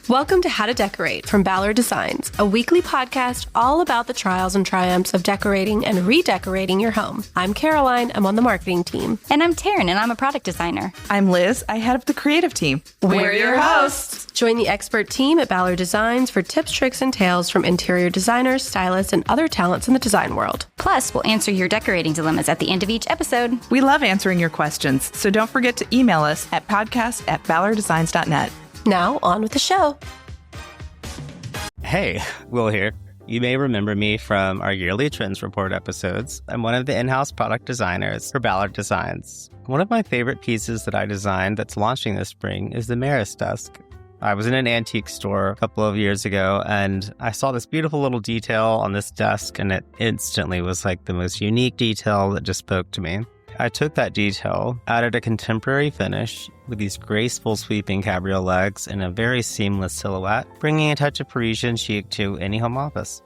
Welcome to How to Decorate from Ballard Designs, a weekly podcast all about the trials and triumphs of decorating and redecorating your home. I'm Caroline. I'm on the marketing team. And I'm Taryn, and I'm a product designer. I'm Liz. I head up the creative team. We're your hosts. Join the expert team at Ballard Designs for tips, tricks, and tales from interior designers, stylists, and other talents in the design world. Plus, we'll answer your decorating dilemmas at the end of each episode. We love answering your questions, so don't forget to email us at podcast@ballarddesigns.net. Now, on with the show. Hey, Will here. You may remember me from our yearly Trends Report episodes. I'm one of the in-house product designers for Ballard Designs. One of my favorite pieces that I designed that's launching this spring is the Meredith desk. I was in an antique store a couple of years ago, and I saw this beautiful little detail on this desk, and it instantly was like the most unique detail that just spoke to me. I took that detail, added a contemporary finish with these graceful sweeping cabriole legs and a very seamless silhouette, bringing a touch of Parisian chic to any home office.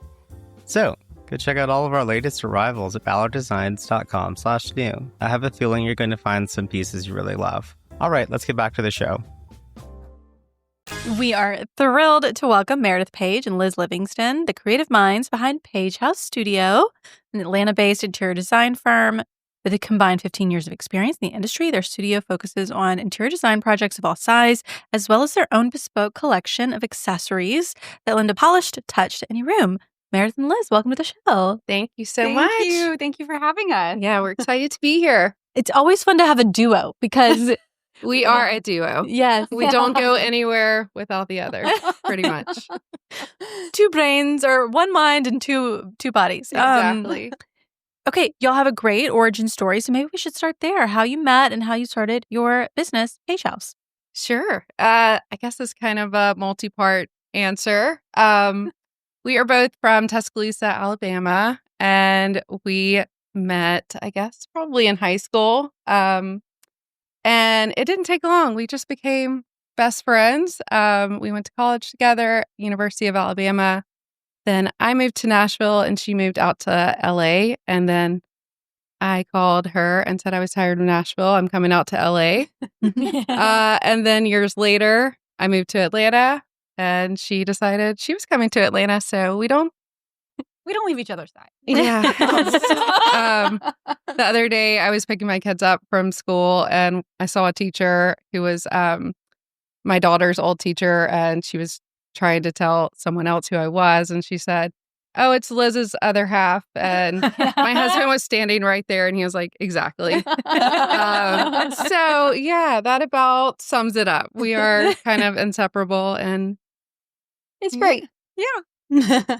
So, go check out all of our latest arrivals at ballarddesigns.com/new. I have a feeling you're going to find some pieces you really love. All right, let's get back to the show. We are thrilled to welcome Meredith Page and Liz Livingston, the creative minds behind Page House Studio, an Atlanta-based interior design firm. With a combined 15 years of experience in the industry, their studio focuses on interior design projects of all size, as well as their own bespoke collection of accessories that lend a polished touch to any room. Meredith and Liz, welcome to the show. Thank you so much. Thank you for having us. Yeah, we're excited to be here. It's always fun to have a duo because We are a duo. yes, We don't go anywhere without the other, pretty much. two brains or one mind and two bodies. Exactly. Okay, y'all have a great origin story, so maybe we should start there. How you met and how you started your business, Page House. Sure. I guess it's kind of a multi-part answer. We are both from Tuscaloosa, Alabama, and we met, I guess, probably in high school. And it didn't take long. We just became best friends. We went to college together, University of Alabama. Then I moved to Nashville and she moved out to LA. And then I called her and said I was tired of Nashville. I'm coming out to LA. And then years later, I moved to Atlanta and she decided she was coming to Atlanta. So we don't leave each other's side. Yeah. The other day, I was picking my kids up from school and I saw a teacher who was my daughter's old teacher, and she was trying to tell someone else who I was. And she said, "Oh, it's Liz's other half." And my husband was standing right there and he was like, "Exactly." So yeah, that about sums it up. We are kind of inseparable and It's great. Yeah.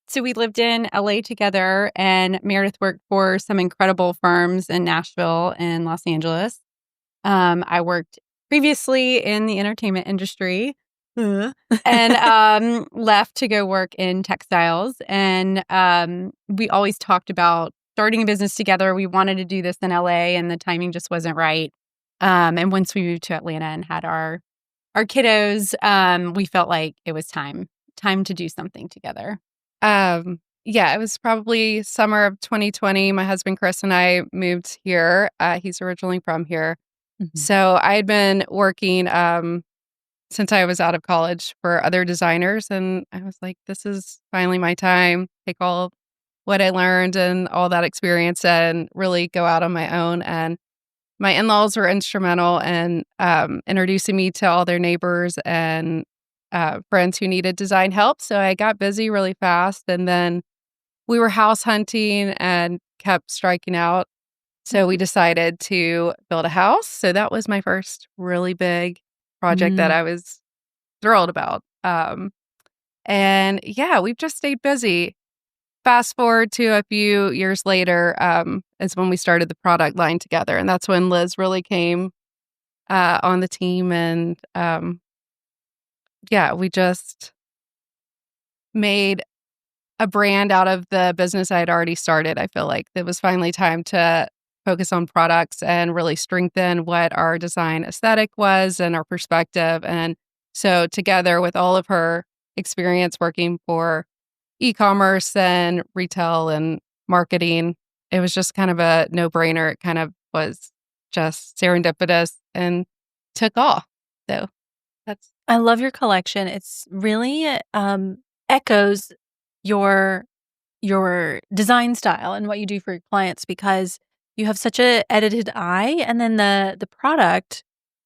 So we lived in LA together, and Meredith worked for some incredible firms in Nashville and Los Angeles. I worked previously in the entertainment industry and left to go work in textiles. And we always talked about starting a business together. We wanted to do this in LA, and the timing just wasn't right. And once we moved to Atlanta and had our kiddos, we felt like it was time to do something together. Yeah, it was probably summer of 2020. My husband, Chris, and I moved here. He's originally from here. Mm-hmm. So I had been working since I was out of college for other designers. And I was like, this is finally my time. Take all what I learned and all that experience and really go out on my own. And my in-laws were instrumental in introducing me to all their neighbors and friends who needed design help. So I got busy really fast. And then we were house hunting and kept striking out. So we decided to build a house. So that was my first really big project that I was thrilled about. And yeah, we've just stayed busy. Fast forward to a few years later is when we started the product line together. And that's when Liz really came on the team. And yeah, we just made a brand out of the business I had already started. I feel like it was finally time to focus on products and really strengthen what our design aesthetic was and our perspective. And so together with all of her experience working for e-commerce and retail and marketing, it was just kind of a no-brainer. It kind of was just serendipitous and took off. So I love your collection. It's really echoes your design style and what you do for your clients, because you have such a edited eye, and then the product,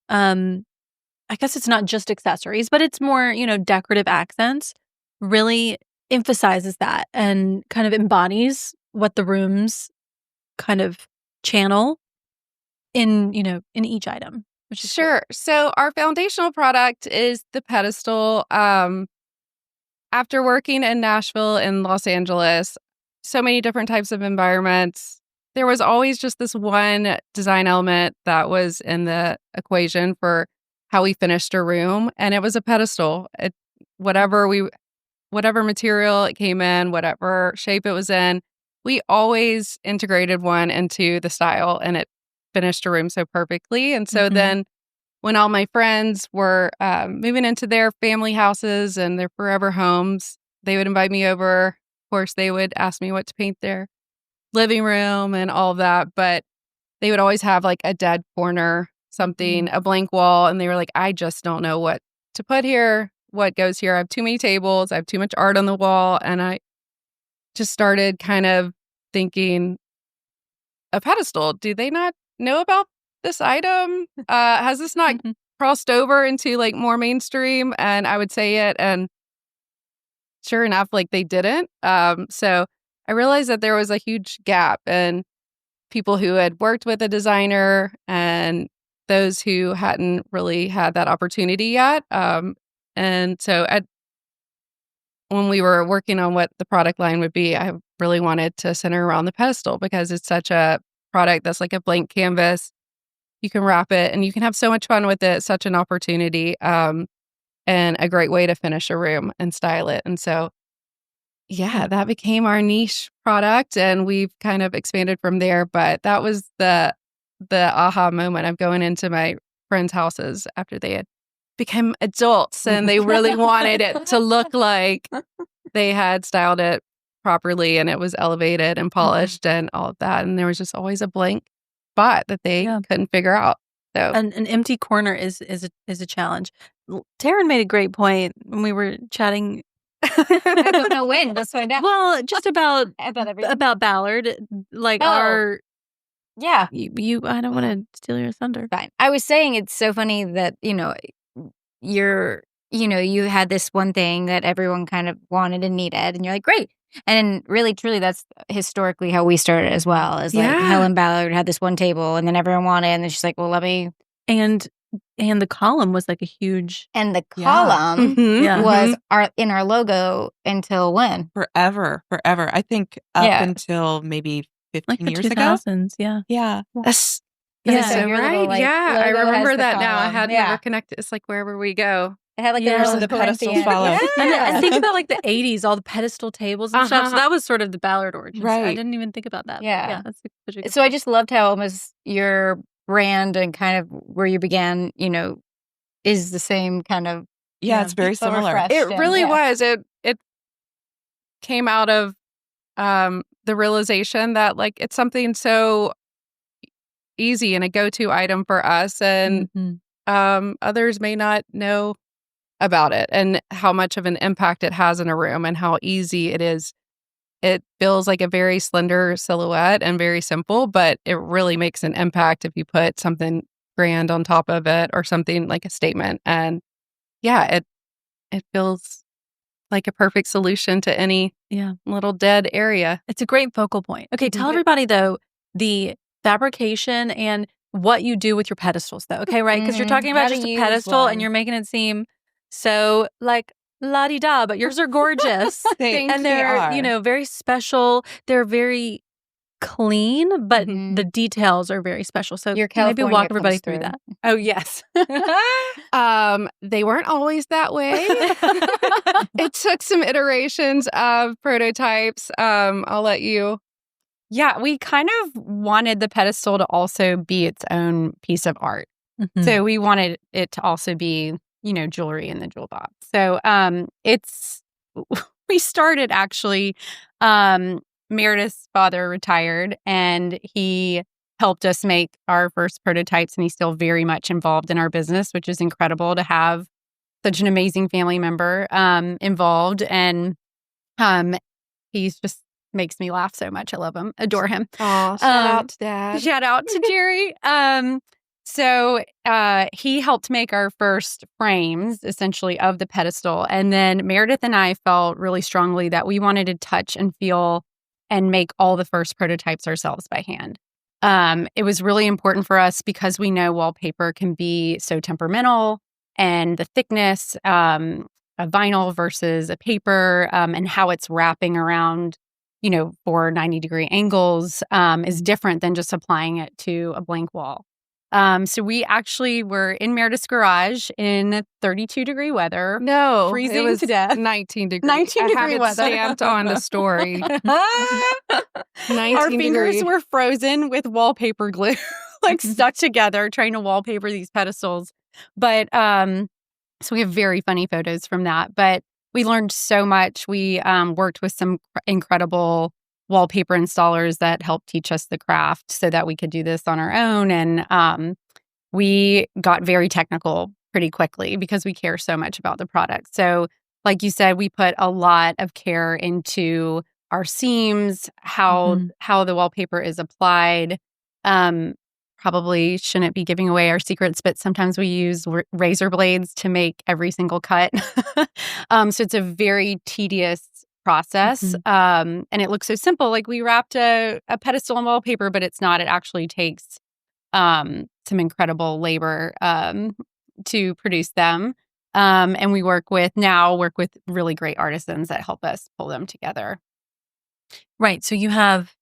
I guess it's not just accessories, but it's more, decorative accents, really emphasizes that and kind of embodies what the rooms kind of channel in each item, which is cool. Sure. So our foundational product is the pedestal. After working in Nashville and Los Angeles, so many different types of environments, there was always just this one design element that was in the equation for how we finished a room, and it was a pedestal. Whatever material it came in, whatever shape it was in, we always integrated one into the style, and it finished a room so perfectly. And so then when all my friends were moving into their family houses and their forever homes, they would invite me over. Of course, they would ask me what to paint their living room and all of that, but they would always have like a dead corner, something, a blank wall, and they were like, I just don't know what to put here, what goes here. I have too many tables, I have too much art on the wall, and I just started kind of thinking, a pedestal, do they not know about this item? Has this not crossed over into like more mainstream? And I would say it, and sure enough, like they didn't. So I realized that there was a huge gap in people who had worked with a designer and those who hadn't really had that opportunity yet. And so when we were working on what the product line would be, I really wanted to center around the pedestal because it's such a product that's like a blank canvas. You can wrap it and you can have so much fun with it. Such an opportunity and a great way to finish a room and style it. And so, yeah, that became our niche product, and we've kind of expanded from there. But that was the aha moment of going into my friends' houses after they had become adults and they really wanted it to look like they had styled it properly and it was elevated and polished and all of that. And there was just always a blank spot that they couldn't figure out. So an empty corner is a challenge. Taryn made a great point when we were chatting. I don't know when. Let's find out. Well, just about everything. About Ballard, like our. Yeah. You I don't want to steal your thunder. Fine. I was saying it's so funny that, you had this one thing that everyone kind of wanted and needed, and you're like, great. And really, truly, that's historically how we started as well. Is like Helen Ballard had this one table, and then everyone wanted, and then she's like, well, let me. And the column was like a huge. And the column was in our logo until when? Forever. I think up until maybe 15 like years 2000s, ago. Yeah. That's Yeah. so your right. little, like, Yeah, I logo has remember the that now. I column. had never connected. It's like wherever we go. It had like Yeah. a little The pedestals Corinthian- follow. Yeah. And think about like the 80s, all the pedestal tables and stuff. So that was sort of the Ballard origins. Right. I didn't even think about that. Yeah. That's such a good So I just loved how almost your brand and kind of where you began, is the same kind of. Yeah, it's very so similar. refreshed It and- really yeah. was. It came out of the realization that like it's something so easy and a go-to item for us, and others may not know about it and how much of an impact it has in a room and how easy it is. It feels like a very slender silhouette and very simple, but it really makes an impact if you put something grand on top of it or something like a statement. And yeah, it feels like a perfect solution to any little dead area. It's a great focal point. Okay, tell everybody though the fabrication and what you do with your pedestals though. Okay, right? Because you're talking about How to just a use pedestal one. and you're making it seem so like la-di-da, but yours are gorgeous. And they're, very special. They're very clean, but the details are very special. So Your maybe California walk everybody comes through through. that. Oh, yes. They weren't always that way. It took some iterations of prototypes. I'll let you. Yeah, we kind of wanted the pedestal to also be its own piece of art. So we wanted it to also be, jewelry in the jewel box. So we started actually, Meredith's father retired and he helped us make our first prototypes, and he's still very much involved in our business, which is incredible to have such an amazing family member involved. And he's just makes me laugh so much. I love him, adore him. Oh, shout out to Dad. Shout out to Jerry. So he helped make our first frames, essentially, of the pedestal. And then Meredith and I felt really strongly that we wanted to touch and feel and make all the first prototypes ourselves by hand. It was really important for us because we know wallpaper can be so temperamental, and the thickness, a vinyl versus a paper, and how it's wrapping around, for 90-degree angles is different than just applying it to a blank wall. So we actually were in Meredith's garage in 32-degree weather. No, freezing it was to death. 19 degrees. 19 degree I have it weather. stamped on the story. 19 Our fingers degrees. were frozen with wallpaper glue, stuck together, trying to wallpaper these pedestals. But so we have very funny photos from that. But we learned so much. We worked with some incredible wallpaper installers that helped teach us the craft so that we could do this on our own. And we got very technical pretty quickly because we care so much about the product. So like you said, we put a lot of care into our seams, how the wallpaper is applied. Probably shouldn't be giving away our secrets, but sometimes we use razor blades to make every single cut. So it's a very tedious process. And it looks so simple. Like we wrapped a pedestal in wallpaper, but it's not. It actually takes some incredible labor to produce them. And we work with really great artisans that help us pull them together. Right. So you have,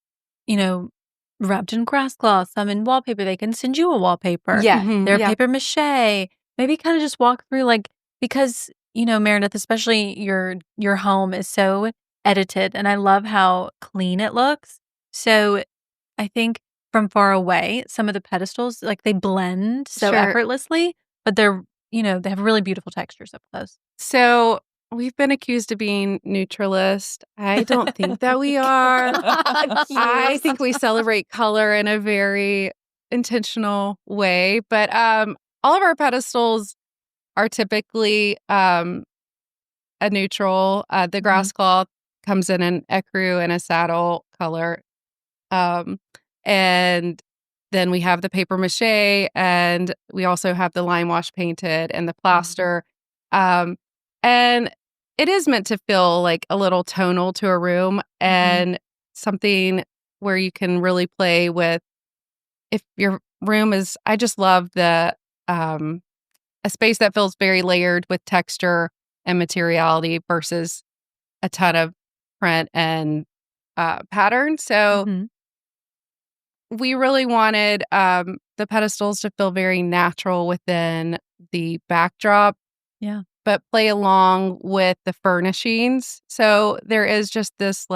wrapped in grass cloth, some in wallpaper. They can send you a wallpaper. Yeah. They're paper mache. Maybe kind of just walk through because, Meredith, especially your home is so edited, and I love how clean it looks. So I think from far away, some of the pedestals, they blend so effortlessly, but they're, they have really beautiful textures up close. So we've been accused of being neutralist. I don't think that we are. I think we celebrate color in a very intentional way. But all of our pedestals are typically a neutral. The grass cloth comes in an ecru and a saddle color. And then we have the paper mache, and we also have the lime wash painted and the plaster. And it is meant to feel like a little tonal to a room, and something where you can really play with. If your room is, I just love a space that feels very layered with texture and materiality versus a ton of print and pattern. So we really wanted the pedestals to feel very natural within the backdrop. Yeah. But play along with the furnishings. So there is just this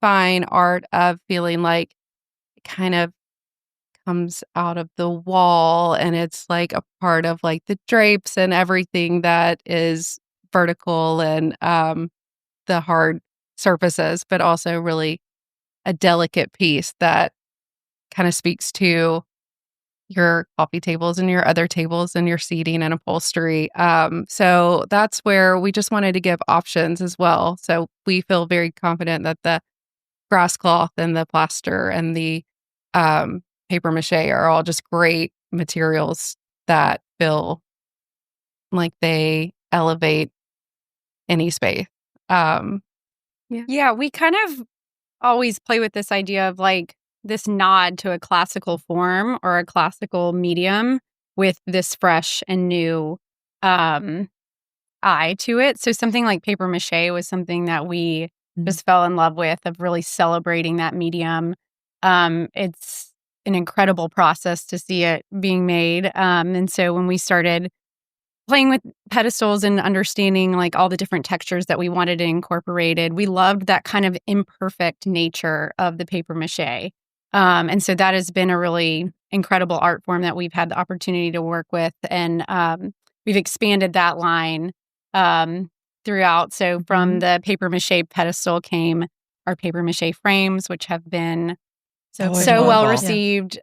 fine art of feeling like it kind of comes out of the wall, and it's a part of the drapes and everything that is vertical and the hard surfaces, but also really a delicate piece that kind of speaks to your coffee tables and your other tables and your seating and upholstery. So that's where we just wanted to give options as well. So we feel very confident that the grass cloth and the plaster and the paper mache are all just great materials that feel like they elevate any space. Yeah, we kind of always play with this idea of this nod to a classical form or a classical medium with this fresh and new eye to it. So something like paper mache was something that we just fell in love with, of really celebrating that medium. It's an incredible process to see it being made. And so when we started playing with pedestals and understanding all the different textures that we wanted incorporated, we loved that kind of imperfect nature of the paper mache. And so that has been a really incredible art form that we've had the opportunity to work with. And we've expanded that line throughout. So from the paper mache pedestal came our paper mache frames, which have been so well received.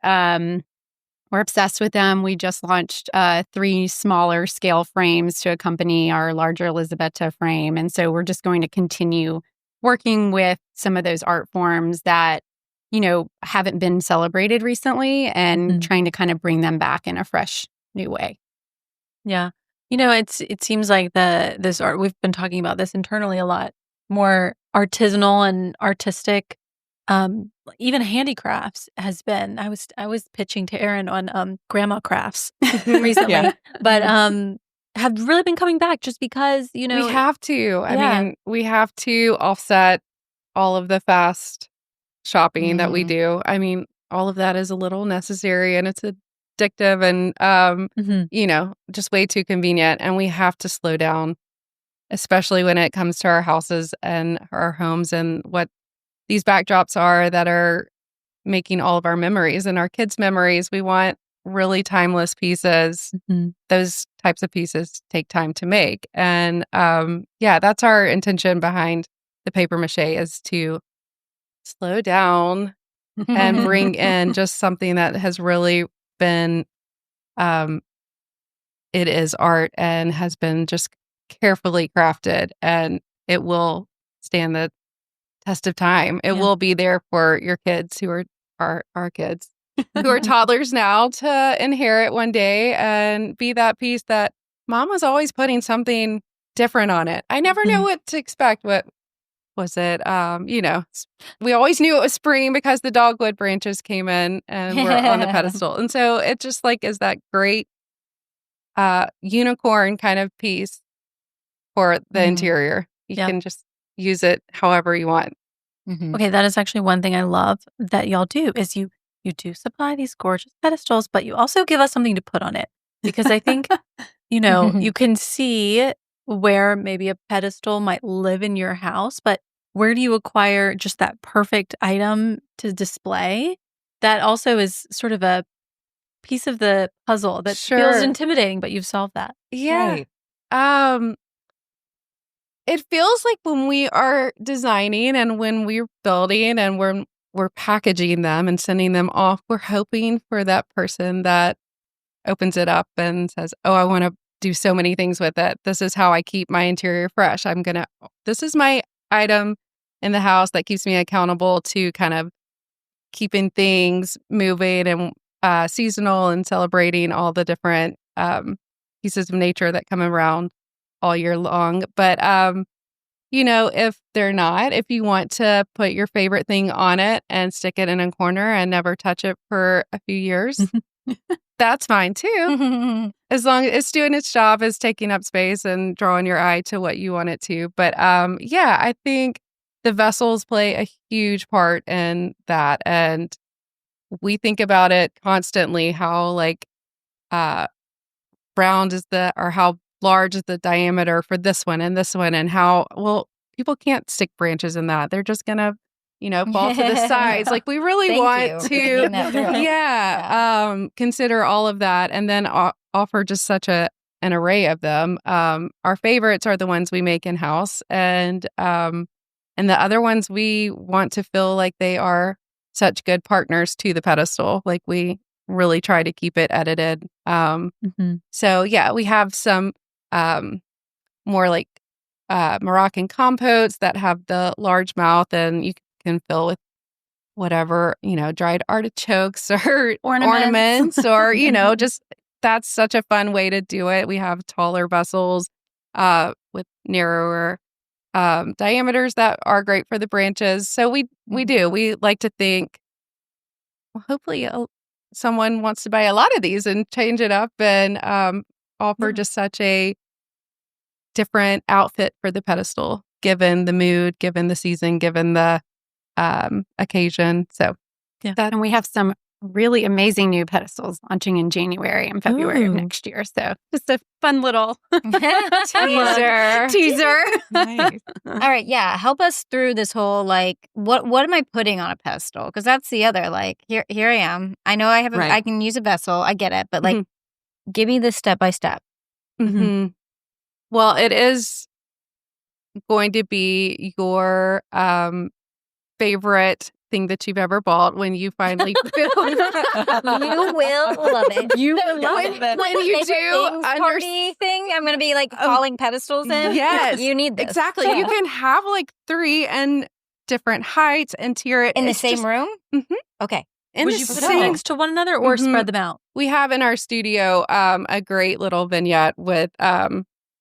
We're obsessed with them. We just launched 3 smaller scale frames to accompany our larger Elisabetta frame. And so we're just going to continue working with some of those art forms that, haven't been celebrated recently and trying to kind of bring them back in a fresh new way. Yeah. It seems like this art, we've been talking about this internally a lot, more artisanal and artistic. Even handicrafts has been. I was pitching to Taryn on grandma crafts recently, but have really been coming back just because we have to. I mean, we have to offset all of the fast shopping that we do. I mean, all of that is a little necessary and it's addictive and just way too convenient. And we have to slow down, especially when it comes to our houses and our homes and what these backdrops are that are making all of our memories and our kids' memories. We want really timeless pieces. Those types of pieces take time to make. And that's our intention behind the paper mache, is to slow down and bring in just something that has really been, it is art and has been just carefully crafted, and it will stand the test of time. It will be there for your kids who are our kids who are toddlers now to inherit one day and be that piece that mom was always putting something different on it. I never knew what to expect. What was it? We always knew it was spring because the dogwood branches came in and were on the pedestal. And so it just is that great unicorn kind of piece for the interior. You can just use it however you want. Okay, that is actually one thing I love that y'all do is you do supply these gorgeous pedestals, but you also give us something to put on it. Because I think, you can see where maybe a pedestal might live in your house, but where do you acquire just that perfect item to display? That also is sort of a piece of the puzzle that feels intimidating, but you've solved that. Yeah. Right. It feels like when we are designing and when we're building and we're packaging them and sending them off, we're hoping for that person that opens it up and says, oh, I want to do so many things with it. This is how I keep my interior fresh. This is my item in the house that keeps me accountable to kind of keeping things moving and seasonal and celebrating all the different pieces of nature that come around all year long. But, if they're not, if you want to put your favorite thing on it and stick it in a corner and never touch it for a few years, that's fine too. As long as it's doing its job, is taking up space and drawing your eye to what you want it to. But I think the vessels play a huge part in that. And we think about it constantly, how round is how large is the diameter for this one and how, people can't stick branches in that. They're just going to, fall to the sides. We really want to, consider all of that and then offer just such an array of them. Our favorites are the ones we make in-house, and the other ones we want to feel like they are such good partners to the pedestal. We really try to keep it edited. So we have some more Moroccan compotes that have the large mouth, and you can fill with whatever, dried artichokes or ornaments or, just that's such a fun way to do it. We have taller vessels with narrower diameters that are great for the branches. So we like to think, well, hopefully someone wants to buy a lot of these and change it up and offer just such a different outfit for the pedestal, given the mood, given the season, given the occasion. So and we have some really amazing new pedestals launching in January and February of next year. So just a fun little teaser. Nice. All right. Yeah. Help us through this whole, what am I putting on a pedestal? Because that's the other, here I am. I know I have, I can use a vessel. I get it. But give me this step by step. Well, it is going to be your favorite thing that you've ever bought when you finally You will love it. You will love it. When you do party thing, I'm going to be like calling pedestals in. Yes. You need this. Exactly. You can have like 3 and different heights and tier it. In the same room? Mm-hmm. Okay. Would you put them next to one another or spread them out? We have in our studio a great little vignette with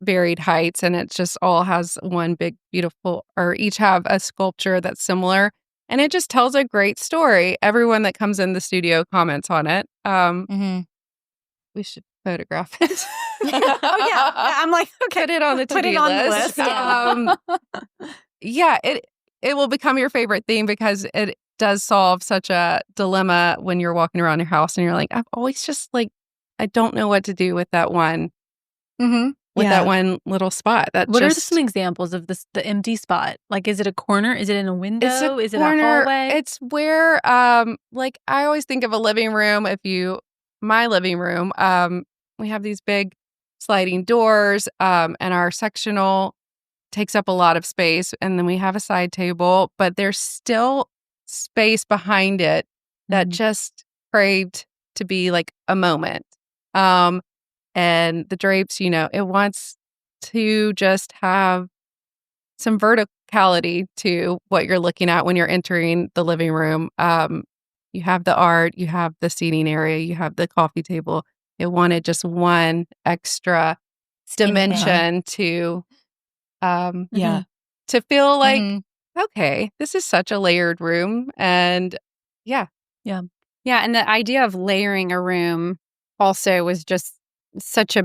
varied heights, and it just all has one big, beautiful, or each have a sculpture that's similar. And it just tells a great story. Everyone that comes in the studio comments on it. We should photograph it. Oh, yeah. I'm like, okay. Put it on the to-do list. Yeah, it will become your favorite theme because it does solve such a dilemma when you're walking around your house and you're like, I've always just like, I don't know what to do with that one. That one little spot. What are some examples of the empty spot? Like, is it a corner? Is it in a window? Is it a hallway? It's where, like, I always think of a living room. My living room, we have these big sliding doors, and our sectional takes up a lot of space. And then we have a side table, but there's still space behind it that just craved to be like a moment. And the drapes, it wants to just have some verticality to what you're looking at when you're entering the living room. You have the art, you have the seating area, you have the coffee table. It wanted just one extra dimension to feel like, okay, this is such a layered room. And yeah. And the idea of layering a room also was just such a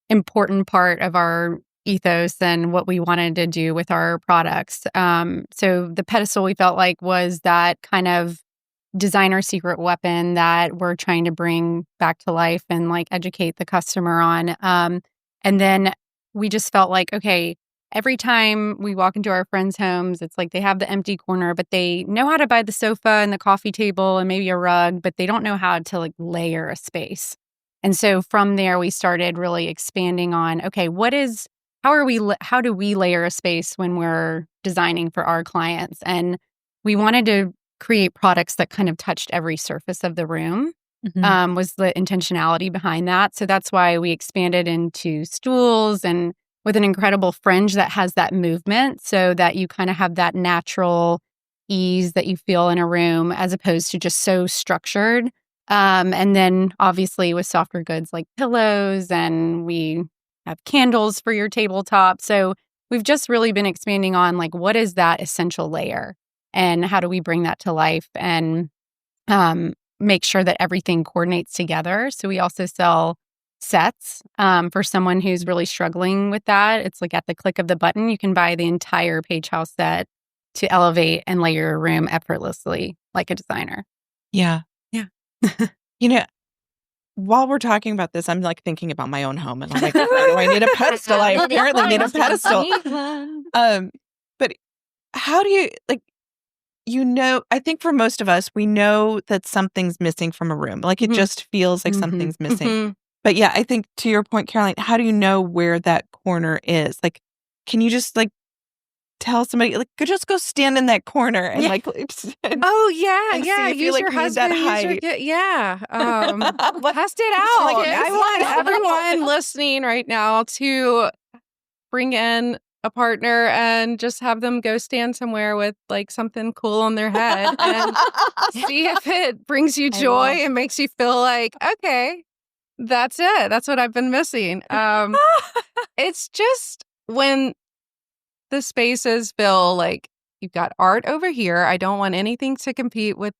important part of our ethos and what we wanted to do with our products. So the pedestal we felt like was that kind of designer secret weapon that we're trying to bring back to life and like educate the customer on. And then we just felt like, okay, every time we walk into our friends' homes, it's like they have the empty corner, but they know how to buy the sofa and the coffee table and maybe a rug, but they don't know how to like layer a space. And so from there, we started really expanding on, okay, how do we layer a space when we're designing for our clients? And we wanted to create products that kind of touched every surface of the room, was the intentionality behind that. So that's why we expanded into stools and with an incredible fringe that has that movement so that you kind of have that natural ease that you feel in a room as opposed to just so structured. And then obviously with softer goods like pillows, and we have candles for your tabletop. So we've just really been expanding on like, what is that essential layer and how do we bring that to life and make sure that everything coordinates together. So we also sell sets for someone who's really struggling with that. It's like at the click of the button, you can buy the entire Page House set to elevate and layer your room effortlessly like a designer. Yeah. While we're talking about this, I'm like thinking about my own home and I'm like, why do I need a pedestal? I apparently need a pedestal. But how do you I think for most of us, we know that something's missing from a room. Like it just feels like something's missing. But yeah, I think to your point, Caroline, how do you know where that corner is? Like, can you just like tell somebody, like, just go stand in that corner and like, use see your like husband. Test it out. Like, I want everyone listening right now to bring in a partner and just have them go stand somewhere with like something cool on their head and see if it brings you joy and makes you feel like, okay, that's it. That's what I've been missing. It's just when the spaces feel like you've got art over here. I don't want anything to compete with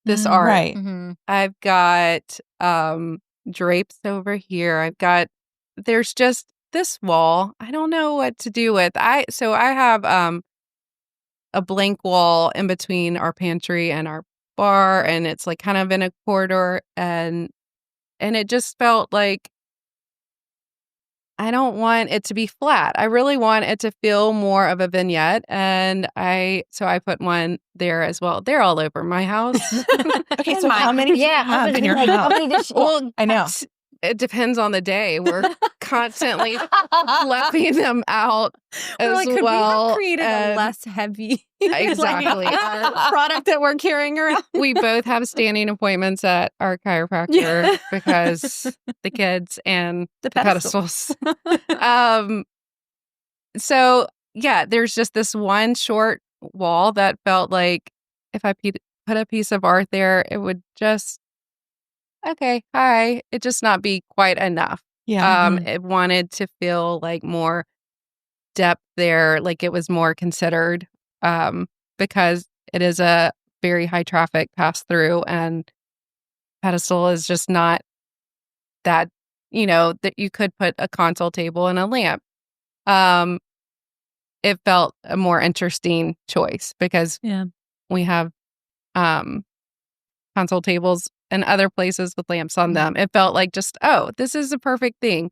this art. Right. I've got drapes over here. There's just this wall. I don't know what to do with. So I have a blank wall in between our pantry and our bar, and it's like kind of in a corridor, and it just felt like I don't want it to be flat. I really want it to feel more of a vignette. And so I put one there as well. They're all over my house. Okay, so how many do you have in your house? Well, I know. It depends on the day. We're constantly fluffing them out We're as like, could well. we have created a and less heavy Exactly. product that we're carrying around? we both have standing appointments at our chiropractor because the kids and The the pedestals. So yeah, there's just this one short wall that felt like if I put a piece of art there, it would just it just not be quite enough. Yeah. It wanted to feel like more depth there, like it was more considered, because it is a very high traffic pass through, and pedestal is just not that, that you could put a console table and a lamp. It felt a more interesting choice because we have console tables and other places with lamps on them. It felt like just, this is a perfect thing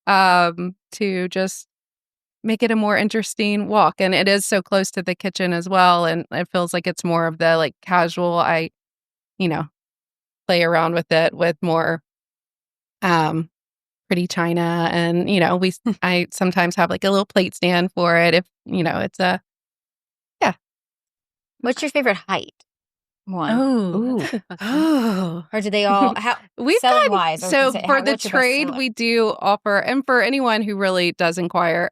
to just make it a more interesting walk. And it is so close to the kitchen as well. And it feels like it's more of the like casual, play around with it with more pretty china. And, I sometimes have like a little plate stand for it if, it's a, What's your favorite height one? Oh. Or do they all selling wise? So for the trade, we do offer, and for anyone who really does inquire,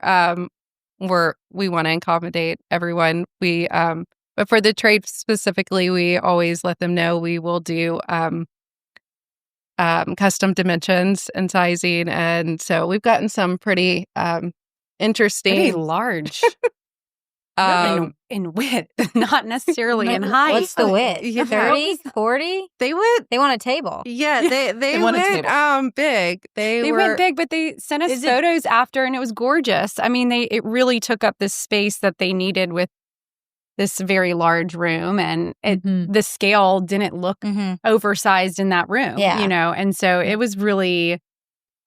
we want to accommodate everyone. But for the trade specifically, we always let them know we will do custom dimensions and sizing, and so we've gotten some pretty interesting, Pretty large. In width, not necessarily in height. What's the width? Yeah. 30, 40? They went, They want a table. yeah, they want a went table. big. They went big, but they sent us photos after, and it was gorgeous. I mean, it really took up this space that they needed with this very large room, and the scale didn't look oversized in that room, and so it was really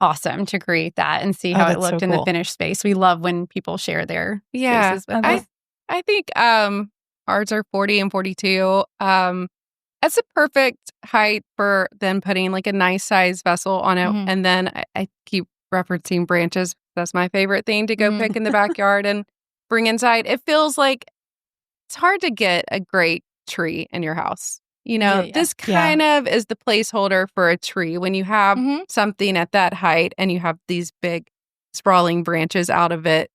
awesome to create that and see how it looked in the finished space. We love when people share their spaces with us. I think ours are 40 and 42. That's a perfect height for then putting like a nice size vessel on it. And then I keep referencing branches. That's my favorite thing to go pick in the backyard and bring inside. It feels like it's hard to get a great tree in your house. This kind of is the placeholder for a tree when you have something at that height and you have these big sprawling branches out of it.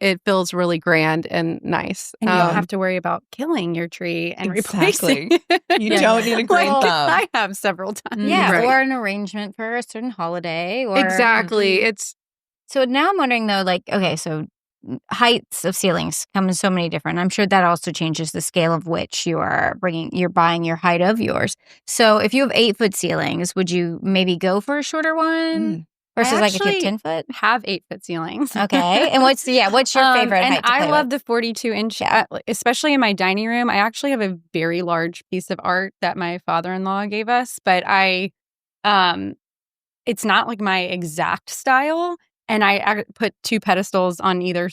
It feels really grand and nice. And you don't have to worry about killing your tree and replacing it. You don't need a green thumb. I have several times. Yeah, Right. or an arrangement for a certain holiday. Or Exactly. So now I'm wondering though, like, okay, so heights of ceilings come in so many different. I'm sure that also changes the scale of which you're buying your height of yours. So if you have 8-foot ceilings, would you maybe go for a shorter one? Versus like if you have 10 foot? Have 8-foot ceilings. Okay. And what's your favorite and height to I play love with? the 42-inch, especially in my dining room. I actually have a very large piece of art that my father-in-law gave us, but it's not like my exact style. And I put 2 pedestals on either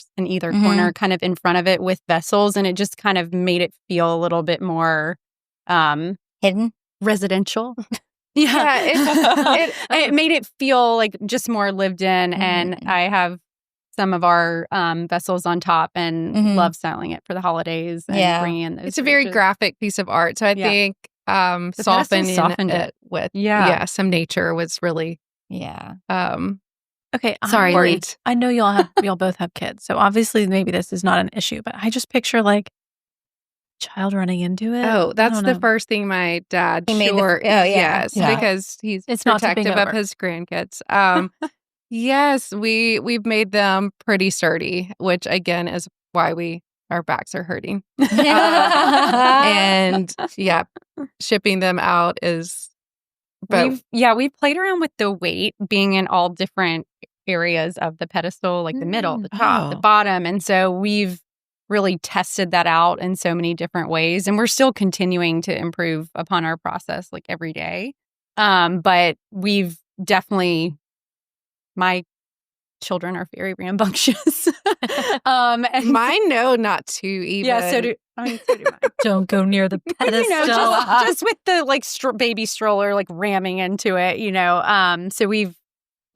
corner, kind of in front of it with vessels, and it just kind of made it feel a little bit more hidden, residential. It made it feel like just more lived in. And I have some of our vessels on top, and love styling it for the holidays and bringing in those. It's a very graphic piece of art, so I think softened it with some nature was really Okay, sorry. I know y'all both have kids, so obviously maybe this is not an issue, but I just picture like a child running into it. Oh, that's the first thing my dad yes, because he's protective of his grandkids. Yes, we've made them pretty sturdy, which again is why our backs are hurting. And shipping them out is. We've played around with the weight being in all different areas of the pedestal, like the middle, the top, the bottom. And so we've really tested that out in so many different ways. And we're still continuing to improve upon our process like every day. But we've definitely, my children are very rambunctious. And mine, no, not too even. Yeah, so do mine. Don't go near the pedestal. Just with the like baby stroller like ramming into it, So we've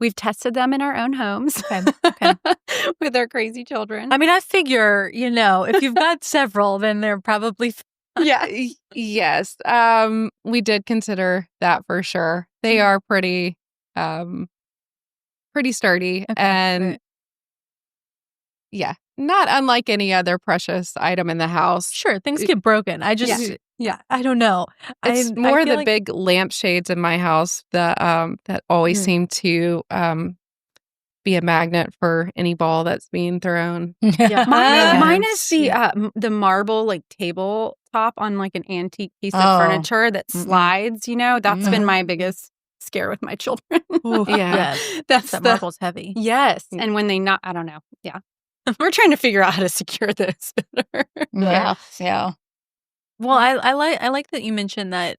We've tested them in our own homes Okay. with our crazy children. I mean, I figure, if you've got several, then they're probably Yeah. Yes. We did consider that for sure. They are pretty sturdy and great. yeah, not unlike any other precious item in the house. Sure, things get broken. I just, I don't know. It's I more feel the like- big lampshades in my house that always seem to be a magnet for any ball that's being thrown. Yeah. Mine is the marble like tabletop on like an antique piece of furniture that slides. That's been my biggest scare with my children. Yeah. That's that marble's heavy. Yes, and when they not, I don't know. Yeah, we're trying to figure out how to secure this better. Yeah. Well, I like that you mentioned that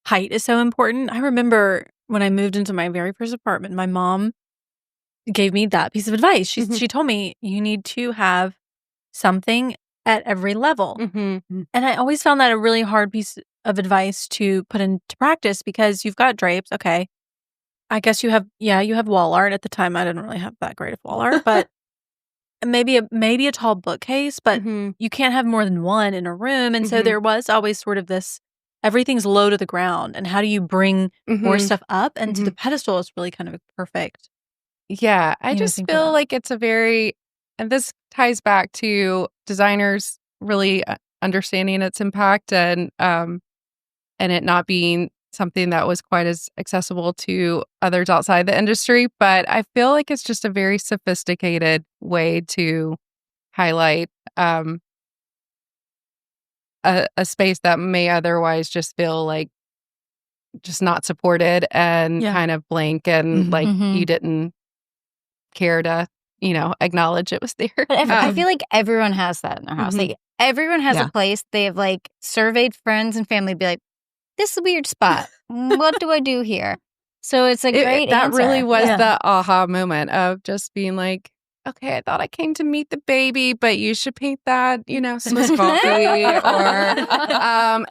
height is so important. I remember when I moved into my very first apartment, my mom gave me that piece of advice. She told me you need to have something at every level. And I always found that a really hard piece of advice to put into practice because you've got drapes. Okay. I guess you have wall art. At the time, I didn't really have that great of wall art, but maybe a tall bookcase, but you can't have more than one in a room. And so there was always sort of this, everything's low to the ground. And how do you bring more stuff up? And to the pedestal is really kind of perfect. Yeah, I just feel like it's and this ties back to designers really understanding its impact and it not being something that was quite as accessible to others outside the industry. But I feel like it's just a very sophisticated way to highlight a space that may otherwise just feel like just not supported and kind of blank and like you didn't care to, acknowledge it was there. But I feel like everyone has that in their house. Like everyone has a place. They have like surveyed friends and family, be like, this is a weird spot. What do I do here? So it's a great that answer. really was the aha moment of just being like, okay, I thought I came to meet the baby, but you should paint that, Swiss coffee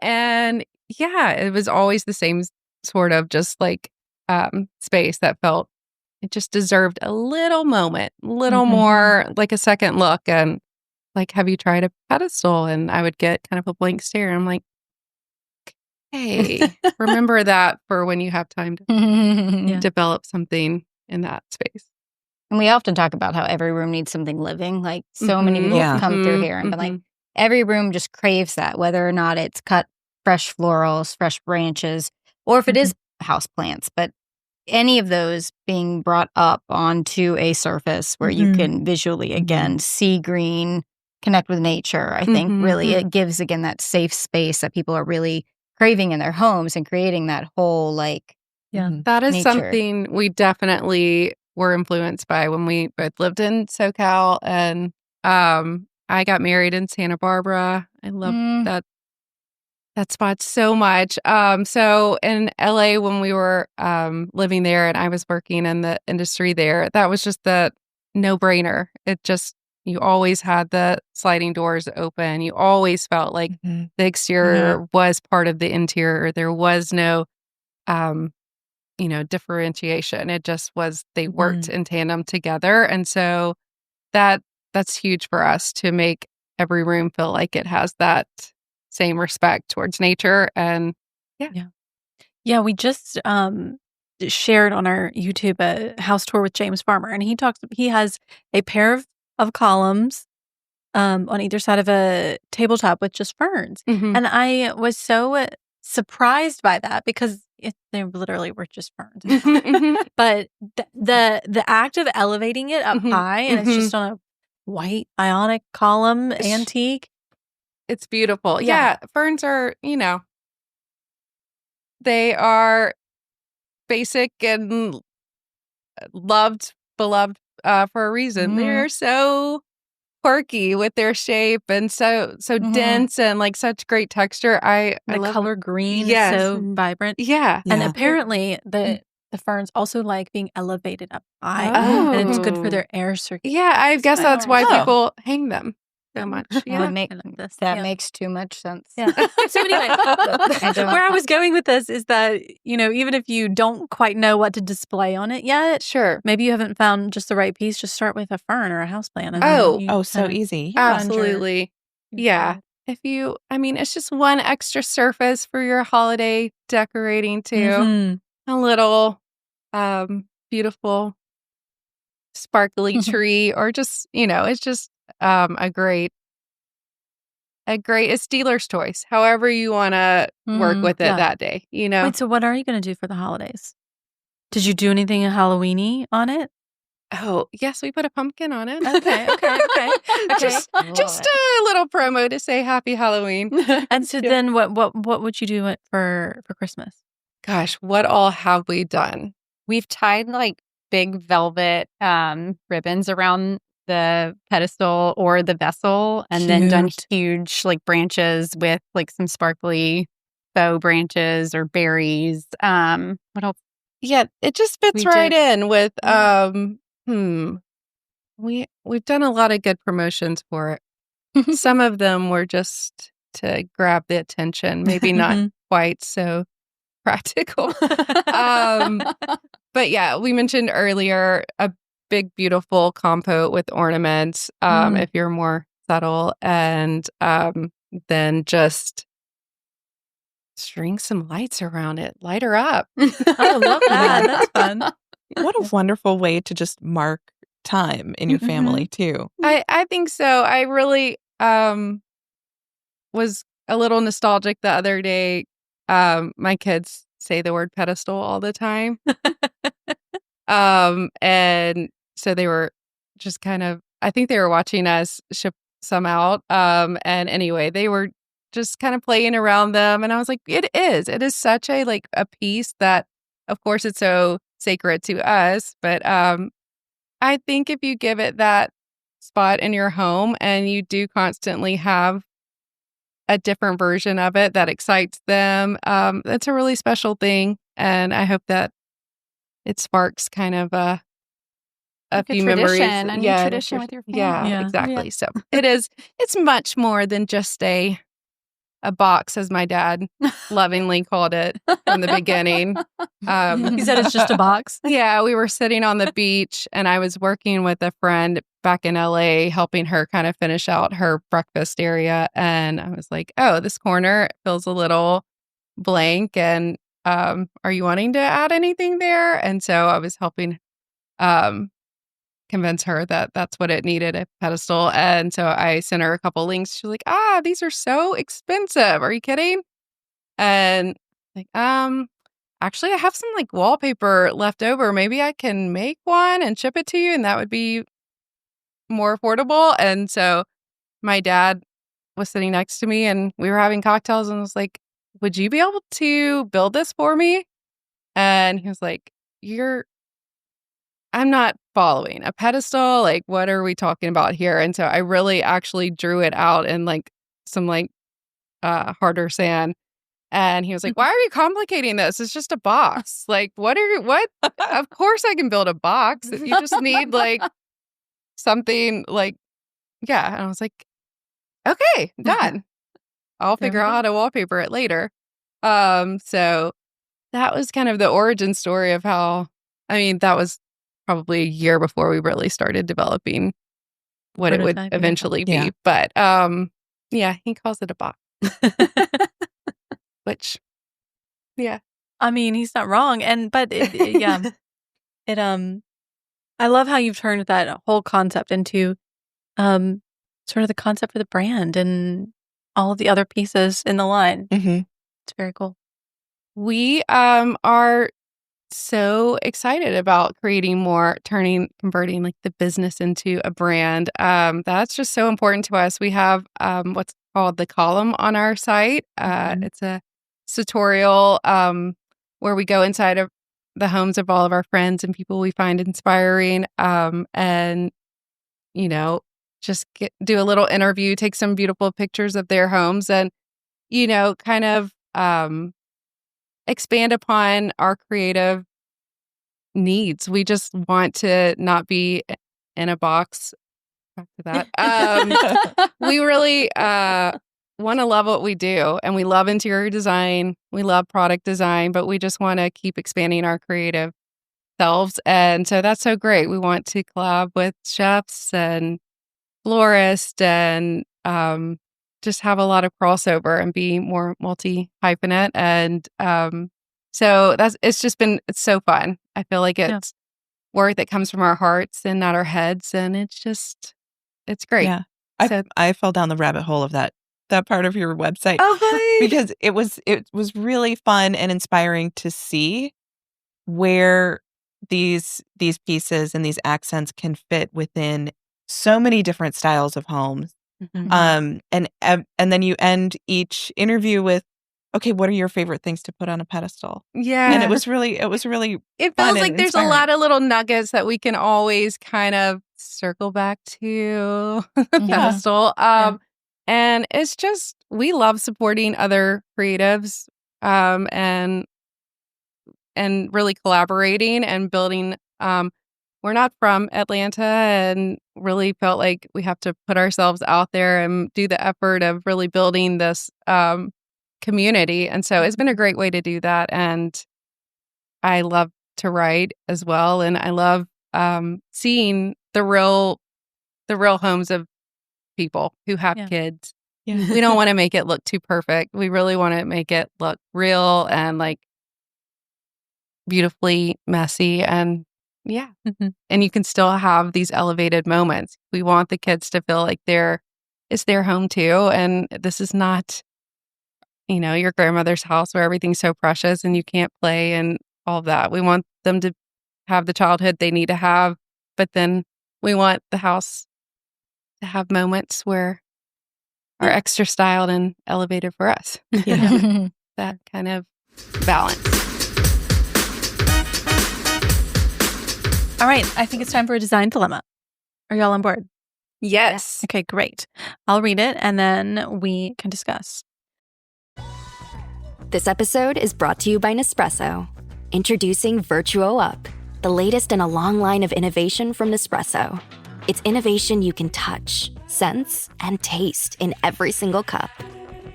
and yeah, it was always the same sort of just like space that felt it just deserved a little moment, more like a second look and like, have you tried a pedestal? And I would get kind of a blank stare. And I'm like, hey, remember that for when you have time to develop something in that space. And we often talk about how every room needs something living. Like so many people come through here and been like, every room just craves that, whether or not it's cut fresh florals, fresh branches, or if it is house plants. But any of those being brought up onto a surface where you can visually, again, see green, connect with nature, I think really it gives, again, that safe space that people are really craving in their homes and creating that whole like that is nature. Something we definitely were influenced by when we both lived in SoCal and I got married in Santa Barbara. I love that spot so much. So in LA when we were living there and I was working in the industry there, that was just the no-brainer. It just you always had the sliding doors open. You always felt like the exterior was part of the interior. There was no, differentiation. It just was, they worked in tandem together. And so that's huge for us to make every room feel like it has that same respect towards nature. And Yeah, we just shared on our YouTube a house tour with James Farmer, and he has a pair of columns on either side of a tabletop with just ferns. And I was so surprised by that because they literally were just ferns. But the act of elevating it up high and it's just on a white ionic column, antique. It's beautiful. Yeah, ferns are, they are basic and beloved for a reason. They're so quirky with their shape and so dense and like such great texture. I love color green is so vibrant. Yeah. And apparently the ferns also like being elevated up high. And it's good for their air circulation. Yeah, I guess that's why people hang them. so much. That Yeah. would make I like this. that Yeah. makes too much sense. Yeah. So anyway, I don't- where I was going with this is that, even if you don't quite know what to display on it yet, Sure. maybe you haven't found just the right piece, just start with a fern or a houseplant. And Oh. then you Oh, so kinda easy. Yeah. Absolutely. your Yeah. vibe. It's just one extra surface for your holiday decorating too. Mhm. A little beautiful sparkly tree, or just, it's just it's dealer's choice. However you want to work Mhm. with it Yeah. that day, Wait, so what are you going to do for the holidays? Did you do anything Halloween-y on it? Oh, yes, we put a pumpkin on it. Okay. Just a little promo to say happy Halloween. And so Yeah. then what would you do it for Christmas? Gosh, what all have we done? We've tied like big velvet ribbons around the pedestal or the vessel, and then done Cute. huge like branches with like some sparkly faux branches or berries. What else? Yeah, it just fits We right did- in with Yeah. we've done a lot of good promotions for it. Some of them were just to grab the attention, maybe not quite so practical. But yeah, we mentioned earlier a big, beautiful compote with ornaments, if you're more subtle, and then just string some lights around it. Light her up. I love that. That's fun. What a wonderful way to just mark time in your family too. I think so. I really was a little nostalgic the other day. My kids say the word pedestal all the time. And so they were just I think they were watching us ship some out. And anyway, they were just kind of playing around them. And I was like, it is such a piece that, of course, it's so sacred to us. But I think if you give it that spot in your home and you do constantly have a different version of it that excites them, that's a really special thing. And I hope that it sparks kind of a Like a few memories. tradition, a new tradition with your Yeah, family. Yeah. exactly. So it's much more than just a box, as my dad lovingly called it from the beginning. He said it's just a box. Yeah, we were sitting on the beach and I was working with a friend back in LA, helping her kind of finish out her breakfast area. And I was like, oh, this corner feels a little blank. And are you wanting to add anything there? And so I was helping convince her that that's what it needed, a pedestal. And so I sent her a couple links. She's like, these are so expensive. Are you kidding? And actually I have some wallpaper left over. Maybe I can make one and ship it to you, and that would be more affordable. And so my dad was sitting next to me and we were having cocktails and was like, would you be able to build this for me? And he was like, I'm not following a pedestal. Like, what are we talking about here? And so I really actually drew it out in some harder sand. And he was like, why are you complicating this? It's just a box. What? Of course I can build a box. You just need something yeah. And I was like, okay, done. I'll figure out how to wallpaper it later. So that was kind of the origin story of how, that was probably a year before we really started developing what it would Prototyping. eventually be. Yeah. But yeah, he calls it a box. Which, yeah. I mean, he's not wrong. But yeah, I love how you've turned that whole concept into sort of the concept for the brand and all of the other pieces in the line. Mm-hmm. It's very cool. We are so excited about creating more, converting the business into a brand. That's just so important to us. We have what's called the column on our site. It's a tutorial where we go inside of the homes of all of our friends and people we find inspiring, and just do a little interview, take some beautiful pictures of their homes, and kind of expand upon our creative needs. We just want to not be in a box back to that. We really want to love what we do, and we love interior design. We love product design, but we just want to keep expanding our creative selves. And so that's so great. We want to collab with chefs and florists and just have a lot of crossover and be more multi-hyphenate. And so it's so fun. I feel like it's work that comes from our hearts and not our heads. And it's great. Yeah. So, I fell down the rabbit hole of that part of your website. okay. Because it was really fun and inspiring to see where these pieces and these accents can fit within so many different styles of homes. Mhm. And then you end each interview with, okay, what are your favorite things to put on a pedestal? Yeah. And it was really It fun feels and like there's a inspiring. lot of little nuggets that we can always kind of circle back to the pedestal. And it's just, we love supporting other creatives and really collaborating and building. We're not from Atlanta and really felt like we have to put ourselves out there and do the effort of really building this community. And so it's been a great way to do that. And I love to write as well. And I love seeing the real homes of people who have kids. Yeah. We don't want to make it look too perfect. We really want to make it look real and like beautifully messy. And and you can still have these elevated moments. We want the kids to feel like it's their home too. And this is not, your grandmother's house where everything's so precious and you can't play and all of that. We want them to have the childhood they need to have, but then we want the house to have moments where are extra styled and elevated for us. That kind of balance. All right. I think it's time for a design dilemma. Are y'all on board? Yes. Okay, great. I'll read it and then we can discuss. This episode is brought to you by Nespresso. Introducing Virtuo Up, the latest in a long line of innovation from Nespresso. It's innovation you can touch, sense, and taste in every single cup.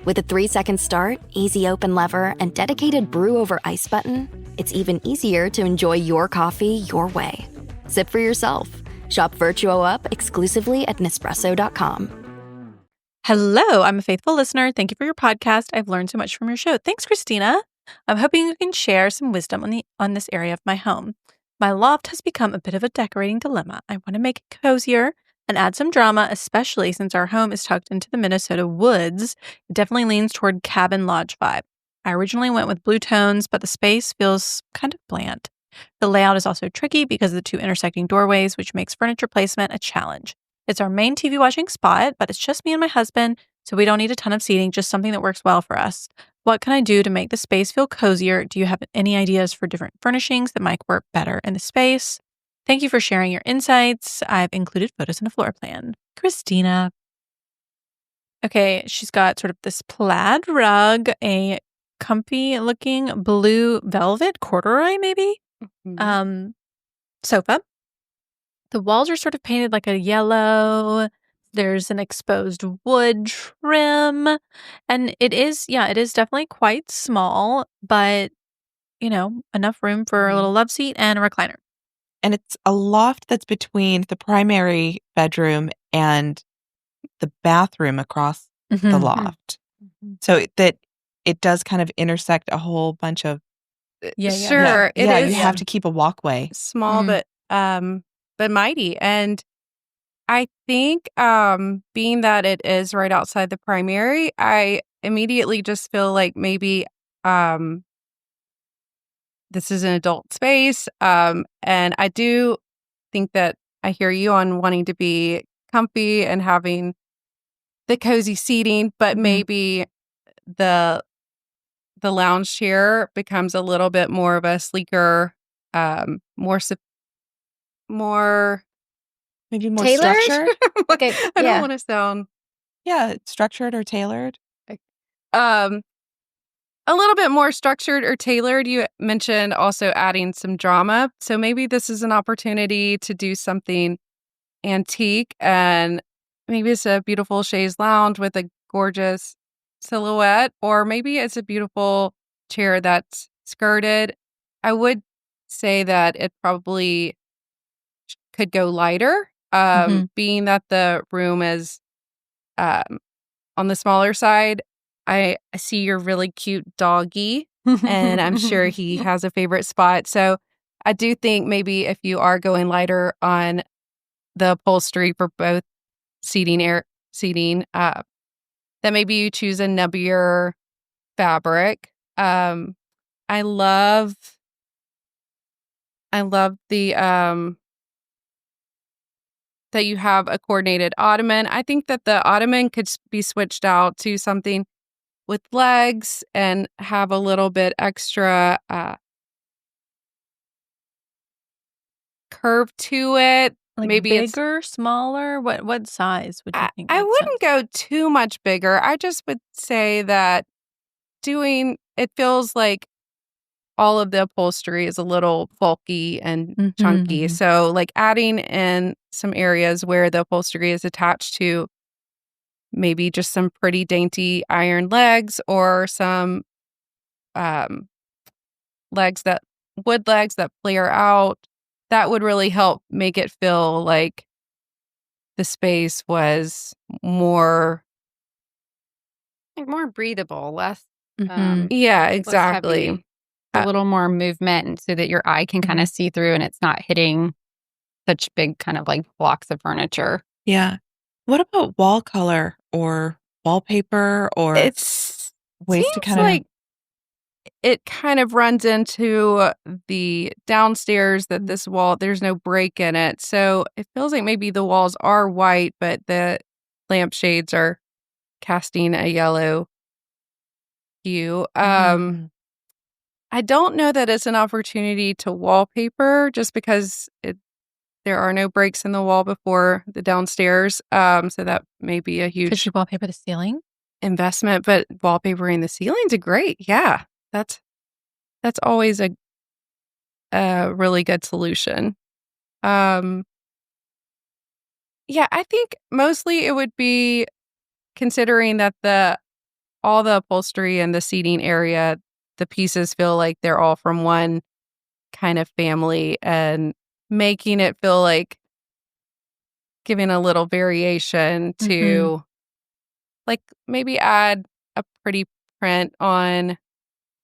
With a 3-second start, easy open lever, and dedicated brew over ice button, it's even easier to enjoy your coffee your way. Sip for yourself. Shop Virtuo Up exclusively at Nespresso.com. Hello, I'm a faithful listener. Thank you for your podcast. I've learned so much from your show. Thanks, Christina. I'm hoping you can share some wisdom on this area of my home. My loft has become a bit of a decorating dilemma. I want to make it cozier and add some drama, especially since our home is tucked into the Minnesota woods. It definitely leans toward cabin lodge vibe. I originally went with blue tones, but the space feels kind of bland. The layout is also tricky because of the 2 intersecting doorways, which makes furniture placement a challenge. It's our main TV watching spot, but it's just me and my husband, so we don't need a ton of seating, just something that works well for us. What can I do to make the space feel cozier? Do you have any ideas for different furnishings that might work better in the space? Thank you for sharing your insights. I've included photos in a floor plan. Christina. Okay, she's got sort of this plaid rug, a comfy looking blue velvet corduroy maybe, sofa. The walls are sort of painted like a yellow. There's an exposed wood trim. And it is definitely quite small, but, enough room for a little love seat and a recliner. And it's a loft that's between the primary bedroom and the bathroom across the loft. So that it does kind of intersect a whole bunch of... Sure. It is you have to keep a walkway. small, but mighty. And I think being that it is right outside the primary, I immediately just feel like maybe this is an adult space. And I do think that I hear you on wanting to be comfy and having the cozy seating, but maybe the lounge chair becomes a little bit more of a sleeker, more Maybe more Tailored? structured. Okay, I don't yeah. want to sound Structured or tailored. a little bit more structured or tailored. You mentioned also adding some drama. So maybe this is an opportunity to do something antique, and maybe it's a beautiful chaise lounge with a gorgeous silhouette, or maybe it's a beautiful chair that's skirted. I would say that it probably could go lighter, being that the room is on the smaller side. I see your really cute doggy, and I'm sure he has a favorite spot. So I do think maybe if you are going lighter on the upholstery for both seating, that maybe you choose a nubbier fabric. I love the that you have a coordinated ottoman. I think that the ottoman could be switched out to something with legs and have a little bit extra curve to it. Like maybe bigger, smaller? What size would you think? I makes wouldn't sense? go too much bigger. I just would say that it feels like all of the upholstery is a little bulky and chunky. Mhm. So like adding in some areas where the upholstery is attached to maybe just some pretty dainty iron legs, or some wood legs that flare out, that would really help make it feel like the space was more breathable, less Mhm. yeah, less exactly. heavy, a little more movement, and so that your eye can kind of see through and it's not hitting such big kind of like blocks of furniture. Yeah. What about wall color or wallpaper or It ways to seems kind of like it kind of runs into the downstairs, that this wall, there's no break in it. So it feels like maybe the walls are white, but the lampshades are casting a yellow hue. I don't know that it's an opportunity to wallpaper, just because there are no breaks in the wall before the downstairs. So that may be a Could huge you wallpaper the ceiling? investment, but wallpapering the ceilings are great. Yeah, that's always a really good solution. Yeah, I think mostly it would be considering that all the upholstery and the seating area, the pieces feel like they're all from one kind of family, and making it feel like giving a little variation to like maybe add a pretty print on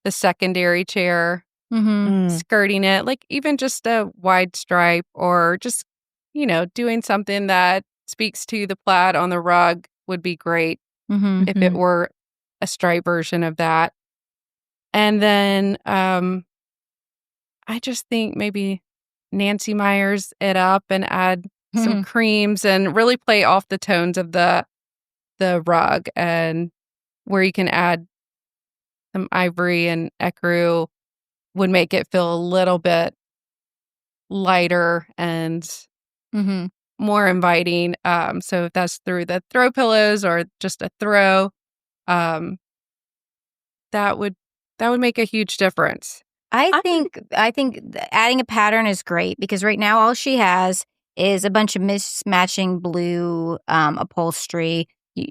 the secondary chair, skirting it, like even just a wide stripe, or just, doing something that speaks to the plaid on the rug would be great if it were a stripe version of that. And then I just think maybe Nancy Meyers it up and add some creams and really play off the tones of the rug, and where you can add some ivory and ecru would make it feel a little bit lighter and more inviting. So if that's through the throw pillows or just a throw, um, that would make a huge difference. I think adding a pattern is great, because right now all she has is a bunch of mismatching blue upholstery.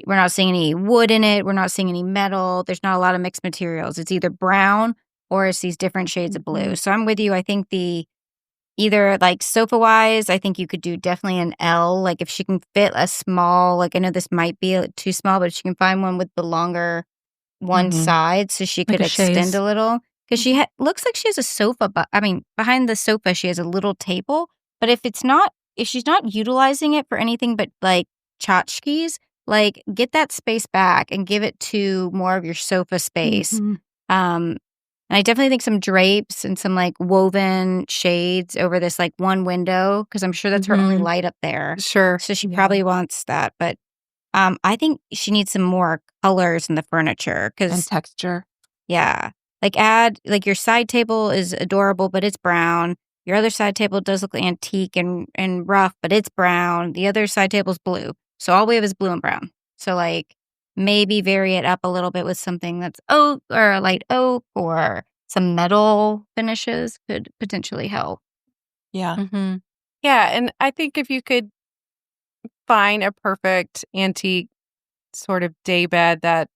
We're not seeing any wood in it. We're not seeing any metal. There's not a lot of mixed materials. It's either brown or it's these different shades of blue. So I'm with you. I think either like sofa wise, I think you could do definitely an L. Like if she can fit a small, like I know this might be too small, but if she can find one with the longer one side, so she could Like a extend chaise. a little. Because she looks like she has a sofa, but behind the sofa she has a little table. But if she's not utilizing it for anything but like tchotchkes, like get that space back and give it to more of your sofa space. And I definitely think some drapes and some like woven shades over this like one window, because I'm sure that's her only light up there. Sure. So she probably wants that. But I think she needs some more colors in the furniture, and because texture. yeah. Like add, like your side table is adorable, but it's brown. Your other side table does look antique and rough, but it's brown. The other side table's blue. So all we have is blue and brown. So like maybe vary it up a little bit with something that's oak or a light oak, or some metal finishes could potentially help. Yeah. Yeah, and I think if you could find a perfect antique sort of day bed that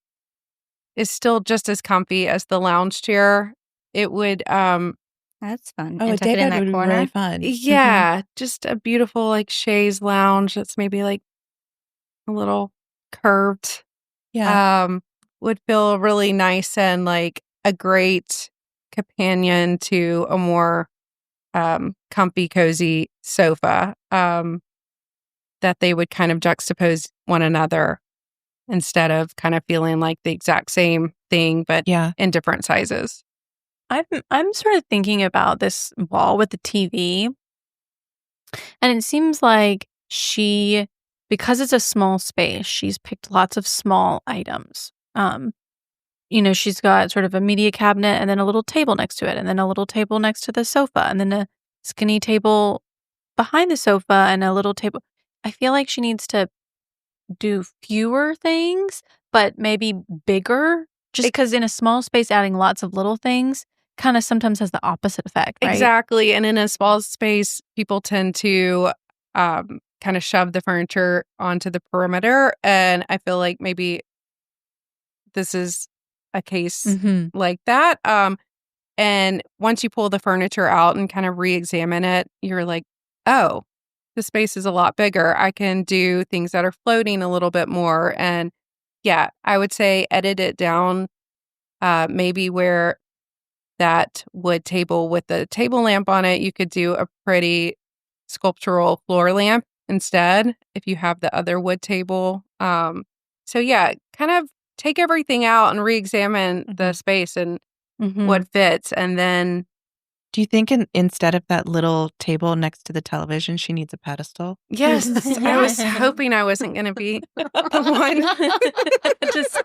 is still just as comfy as the lounge chair, it would That's fun. Oh, And a tuck it in daybed that would be corner. really fun. yeah, just a beautiful like chaise lounge that's maybe like a little curved. Yeah. Would feel really nice and like a great companion to a more comfy, cozy sofa. That they would kind of juxtapose one another instead of kind of feeling like the exact same thing, but Yeah. in different sizes. I'm sort of thinking about this wall with the TV, and it seems like because it's a small space, she's picked lots of small items. She's got sort of a media cabinet and then a little table next to it, and then a little table next to the sofa, and then a skinny table behind the sofa and a little table. I feel like she needs to do fewer things, but maybe bigger, just because in a small space, adding lots of little things kind of sometimes has the opposite effect, right? Exactly. And in a small space, people tend to kind of shove the furniture onto the perimeter. And I feel like maybe this is a case Mm-hmm. like that. And once you pull the furniture out and kind of re-examine it, you're like, oh, the space is a lot bigger. I can do things that are floating a little bit more. And yeah, I would say edit it down, maybe where that wood table with the table lamp on it, you could do a pretty sculptural floor lamp instead if you have the other wood table. So yeah, kind of take everything out and re-examine the space and what fits. And then Do you think instead of that little table next to the television, she needs a pedestal? yes, I was hoping I wasn't going to be the one.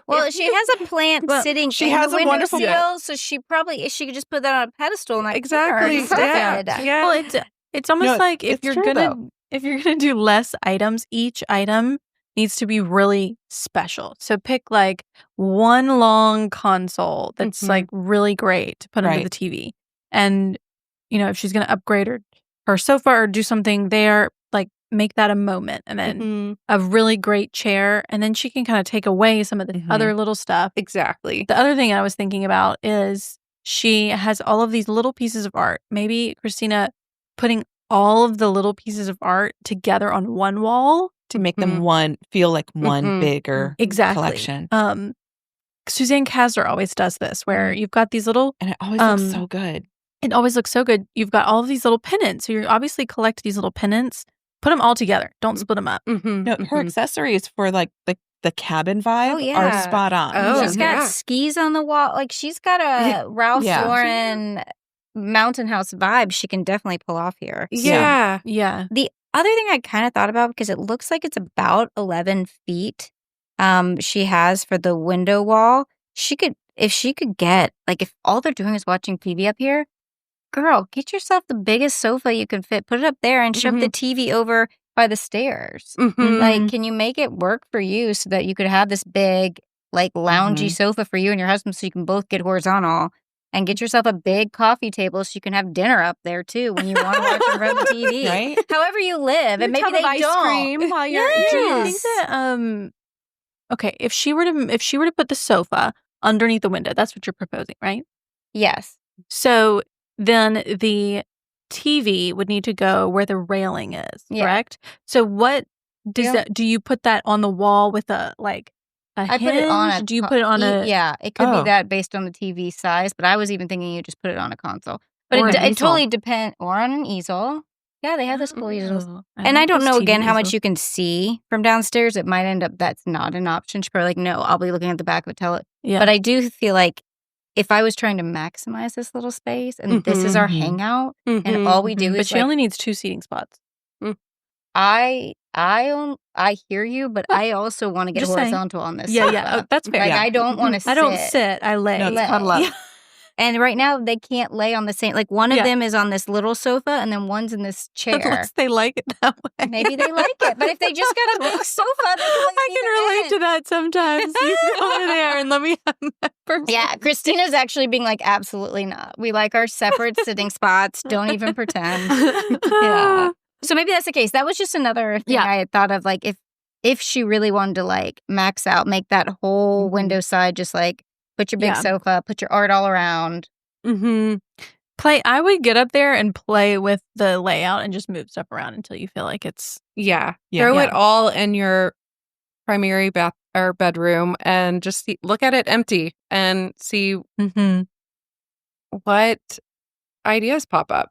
Well, she has a plant sitting she in has the a wonderful- windowsill, so she could just put that on a pedestal and not Exactly. Yeah. Yeah. Well, it's almost No, like if it's you're true, gonna do less items, each item needs to be really special. So pick like one long console that's Mhm. like really great to put under Right. the TV. And if she's gonna upgrade her sofa or do something there, like make that a moment, and then Mhm. a really great chair, and then she can kind of take away some of the other little stuff. Exactly. The other thing I was thinking about is she has all of these little pieces of art. Maybe Christina putting all of the little pieces of art together on one wall. To make them feel like one Mhm. bigger Exactly. collection. Suzanne Kasler always does this, where you've got these little. And it always looks so good. It always looks so good. You've got all of these little pennants. So you obviously collect these little pennants. Put them all together. Don't split them up. Mhm. No, her accessories for like the cabin vibe Oh, yeah. are spot on. Oh, She's got yeah. skis on the wall. Like she's got a Ralph Yeah. Lauren mountain house vibe she can definitely pull off here. Yeah. Yeah. The other thing I kind of thought about, because it looks like it's about 11 feet she has for the window wall. If she could get, like if all they're doing is watching TV up here, girl, get yourself the biggest sofa you can fit. Put it up there and shove the TV over by the stairs. Mhm. Like, can you make it work for you so that you could have this big, like, loungy sofa for you and your husband so you can both get horizontal, and get yourself a big coffee table so you can have dinner up there too when you want to watch in front of the TV. Right? However you live, and maybe Tub they of ice don't. cream while you're Do you Yes. think that okay, if she were to put the sofa underneath the window, that's what you're proposing, right? Yes. So then the TV would need to go where the railing is, Yeah. correct? So what does Yeah. that? Do you put that on the wall with a hinge? I put it on a. Do you put it on a? Yeah, it could Oh. be that based on the TV size, but I was even thinking you just put it on a console. But Or it, an it easel. totally depends. Or on an easel. Yeah, they have those cool easels. Oh, And I like don't those know TV again how much easels. you can see from downstairs. It might end up that's not an option. She's probably like, no, I'll be looking at the back of a tele. Yeah. But I do feel like if I was trying to maximize this little space and this is our Mhm. hangout and Mhm. all we do But is she like, only needs 2 seating spots. I hear you, but I also want to get Just saying. horizontal on this. Yeah, sofa. yeah. Oh, that's fair. Like Yeah. I don't want to sit. I don't sit. I lay. No, it's Lay. cuddle up. Yeah. And right now they can't lay on the same. Like one of Yeah. them is on this little sofa and then one's in this chair. Unless they like it that way. Maybe they like it, but if they just got a big sofa, they can like I can relate to that sometimes. You go over there and let me have that person. Yeah, Christina's actually being like, absolutely not. We like our separate sitting spots. Don't even pretend. Yeah. So maybe that's the case. That was just another thing I had thought of. Like if she really wanted to like max out, make that whole window side just like put your big sofa, put your art all around. I would get up there and play with the layout and just move stuff around until you feel like it's throw it all in your primary bath or bedroom and just look at it empty and see what ideas pop up.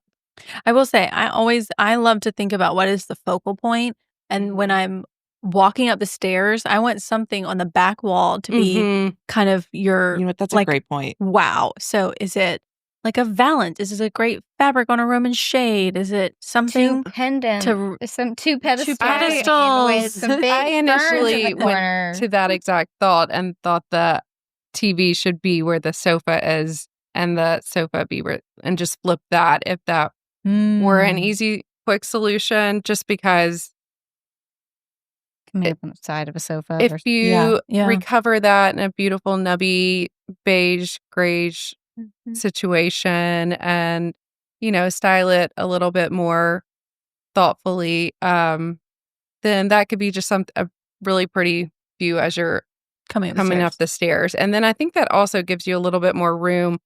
I will say I love to think about what is the focal point, and when I'm walking up the stairs, I want something on the back wall to be kind of your You know what? That's like, a great point. Wow. So is it like a valance? Is it a great fabric on a Roman shade? Is it something Two pendants? Two pedestals. pedestals. I initially went to that exact thought and thought the TV should be where the sofa is and the sofa be where, and just flip that if that were an easy, quick solution, just because can be up on the side of a sofa. If you recover that in a beautiful nubby beige grayish situation and style it a little bit more thoughtfully, then that could be just a really pretty view as you're coming up the stairs. And then I think that also gives you a little bit more room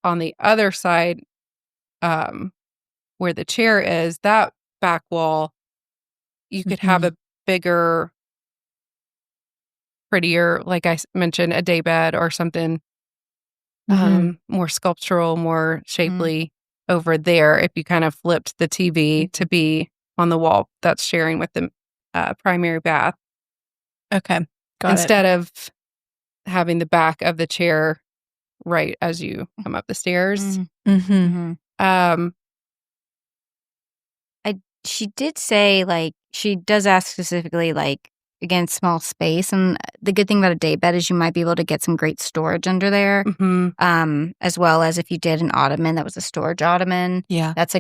on the other side, where the chair is, that back wall. You could have a bigger, prettier, like I mentioned, a day bed or something more sculptural, more shapely over there if you kind of flipped the TV to be on the wall that's sharing with the primary bath. Okay. Instead of having the back of the chair right as you come up the stairs. She did say, like, she does ask specifically, like, again, small space. And the good thing about a day bed is you might be able to get some great storage under there. As well as if you did an ottoman that was a storage ottoman. Yeah. That's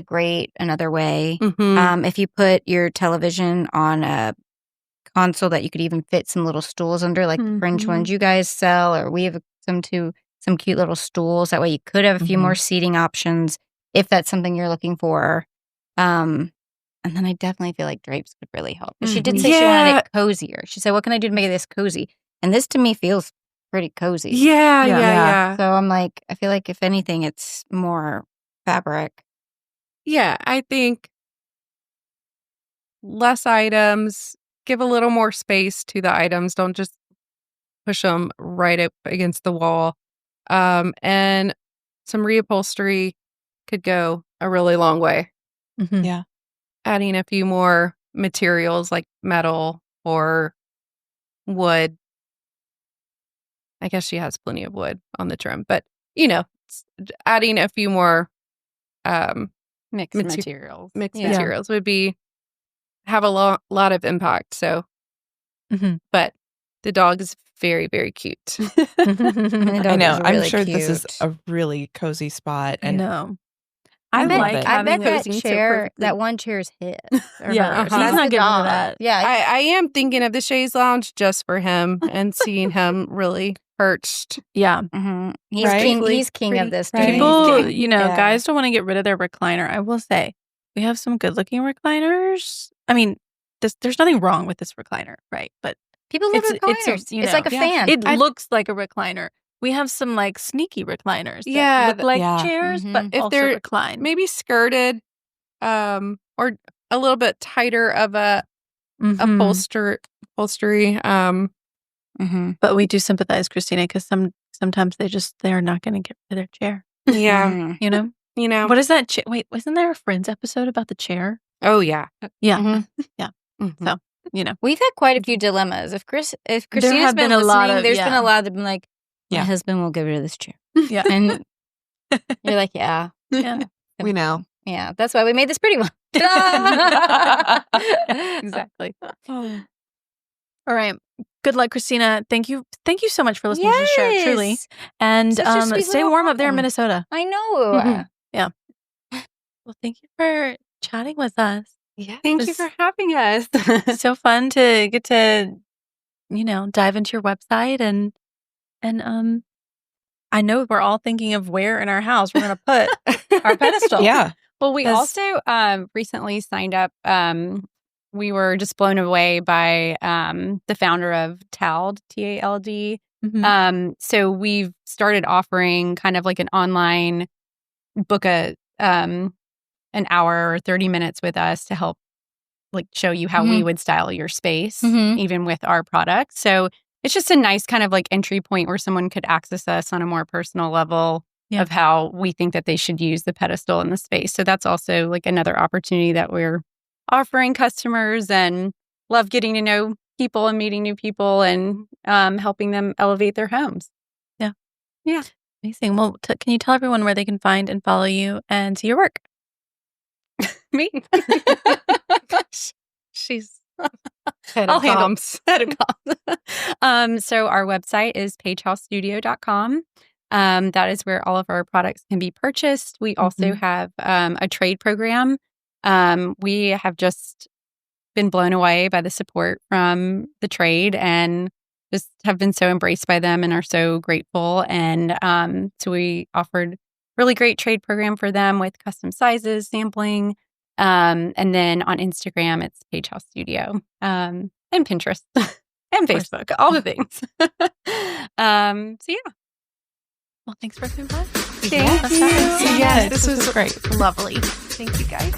another way. If you put your television on a console that you could even fit some little stools under, like the French ones you guys sell, or we have some cute little stools. That way you could have a few more seating options if that's something you're looking for. And then I definitely feel like drapes could really help. But she did say she wanted it cozier. She said, what can I do to make this cozy? And this to me feels pretty cozy. Yeah. So I'm like, I feel like if anything, it's more fabric. Yeah, I think less items, give a little more space to the items. Don't just push them right up against the wall. And some reupholstery could go a really long way. Yeah. Adding a few more materials like metal or wood. I guess she has plenty of wood on the trim, but adding a few more mixed materials would have a lot of impact. So, but the dog is very, very cute. I know. I'm sure this is a really cozy spot. And I bet that one chair is his. He's not getting into that. Yeah. I am thinking of the chaise lounge just for him and seeing him really perched. Yeah. He's king. He's king of this. People, guys don't want to get rid of their recliner. I will say, we have some good-looking recliners. I mean, there's nothing wrong with this recliner, right? But people love recliners. It's like a fan. It looks like a recliner. We have some like sneaky recliners that look like chairs, but if also they're recline. Maybe skirted, or a little bit tighter of a upholstery. But we do sympathize, Christina, because sometimes they're not going to get rid of their chair. Yeah, What is that? Wait, wasn't there a Friends episode about the chair? Oh yeah, yeah. So we've had quite a few dilemmas. If Christina's been a lot listening, of there's been a lot that have been like, my husband won't get rid of this chair. Yeah. And you're like, yeah. We know. Yeah. That's why we made this pretty one. Exactly. All right. Good luck, Christina. Thank you so much for listening to the show, truly. And stay warm up there in Minnesota. I know. Yeah. Well, thank you for chatting with us. Yeah. Thank you for having us. So fun to get to, dive into your website and I know we're all thinking of where in our house we're going to put our pedestal. Yeah. Well, we also recently signed up. We were just blown away by the founder of TALD, TALD. Mm-hmm. So we've started offering kind of like an online book an hour or 30 minutes with us to help like show you how we would style your space, even with our products. So it's just a nice kind of like entry point where someone could access us on a more personal level of how we think that they should use the pedestal in the space. So that's also like another opportunity that we're offering customers, and love getting to know people and meeting new people and helping them elevate their homes. Yeah. Amazing. Well, can you tell everyone where they can find and follow you and see your work? Me? She's I'll handle head of comms. So our website is pagehousestudio.com. That is where all of our products can be purchased. We also have a trade program. We have just been blown away by the support from the trade and just have been so embraced by them and are so grateful. And so we offered really great trade program for them with custom sizes, sampling. And then on Instagram, it's Page House Studio, and Pinterest and Facebook, all the things. So yeah. Well, thanks for coming by. Thank you. Yes, this was great. Lovely. Thank you, guys.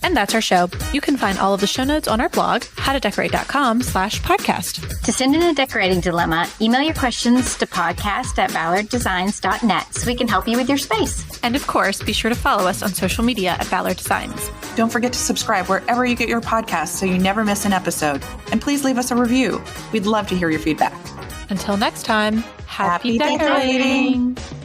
And that's our show. You can find all of the show notes on our blog, howtodecorate.com/podcast. To send in a decorating dilemma, email your questions to podcast@ballarddesigns.net so we can help you with your space. And of course, be sure to follow us on social media at Ballard Designs. Don't forget to subscribe wherever you get your podcasts so you never miss an episode. And please leave us a review. We'd love to hear your feedback. Until next time, happy Happy decorating. decorating.